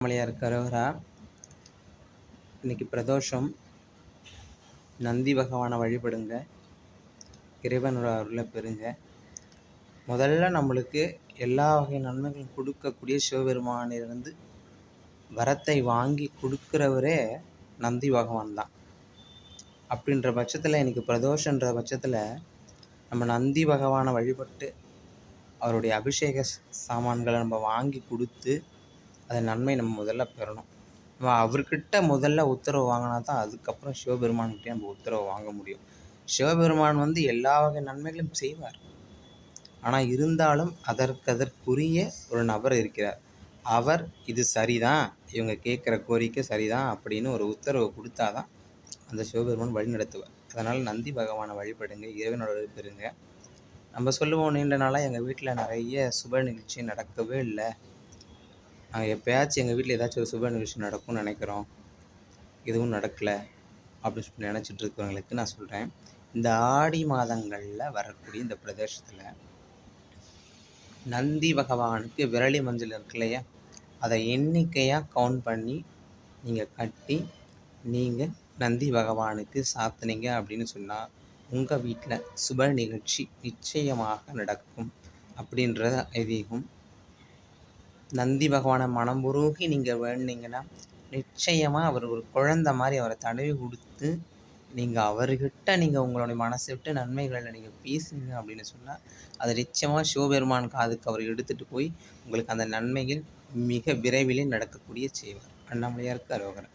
அண்ணாமலையார் கரோகரா. இன்னைக்கு பிரதோஷம். நந்தி பகவானை வழிபடுங்க, இறைவனோட அருளை பெறுங்க. முதல்ல நம்மளுக்கு எல்லா வகை நன்மைகளும் கொடுக்கக்கூடிய சிவபெருமானிலிருந்து வரத்தை வாங்கி கொடுக்குறவரே நந்தி பகவான் தான். அப்படின்ற பட்சத்தில் இன்னைக்கு பிரதோஷன்ற பட்சத்தில் நம்ம நந்தி பகவானை வழிபட்டு அவருடைய அபிஷேக சாமான்களை நம்ம வாங்கி கொடுத்து அதை நன்மை நம்ம முதல்ல பெறணும். நம்ம அவர்கிட்ட முதல்ல உத்தரவு வாங்கினா தான் அதுக்கப்புறம் சிவபெருமான்கிட்டே நம்ம உத்தரவு வாங்க முடியும். சிவபெருமான் எல்லா வகை நன்மைகளும் செய்வார். ஆனால் இருந்தாலும் அதற்குரிய ஒரு நபர் இருக்கிறார். அவர் இது சரிதான், இவங்க கேட்குற கோரிக்கை சரிதான் அப்படின்னு ஒரு உத்தரவு கொடுத்தாதான் அந்த சிவபெருமான் வழி நடத்துவார். அதனால் நந்தி பகவானை வழிபடுங்க, இறைவனோட பெறுங்க. நம்ம சொல்லுவோம், நீண்ட நாளாக எங்கள் வீட்டில் நிறைய சுப நிகழ்ச்சி நடக்கவே இல்லை, நாங்கள் எப்போயாச்சும் எங்கள் வீட்டில் ஏதாச்சும் ஒரு சுப நிகழ்ச்சி நடக்கும்னு நினைக்கிறோம், எதுவும் நடக்கலை அப்படின்னு சொல்லி நினச்சிட்டு இருக்கிறவங்களுக்கு நான் சொல்கிறேன், இந்த ஆடி மாதங்களில் வரக்கூடிய இந்த பிரதேசத்தில் நந்தி பகவானுக்கு விரலி மஞ்சள் இருக்கு இல்லையா, அதை எண்ணிக்கையாக கவுண்ட் பண்ணி நீங்கள் கட்டி நீங்கள் நந்தி பகவானுக்கு சாத்தினீங்க அப்படின்னு சொன்னால் உங்கள் வீட்டில் சுப நிகழ்ச்சி நிச்சயமாக நடக்கும் அப்படின்றத ஐதீகம். நந்தி பகவானை மனமுருகி நீங்கள் வேண்டிங்கன்னா நிச்சயமாக அவர் ஒரு குழந்தை மாதிரி அவரை தடவி கொடுத்து நீங்கள் அவர்கிட்ட நீங்கள் உங்களுடைய மனசை விட்டு நன்மைகளில் நீங்கள் பேசுங்க அப்படின்னு சொன்னால் அது நிச்சயமாக சிவபெருமான் காதுக்கு அவர் எடுத்துகிட்டு போய் உங்களுக்கு அந்த நன்மைகள் மிக விரைவிலே நடக்கக்கூடிய செய்வார். அண்ணாமலையாருக்கு அரோகரா.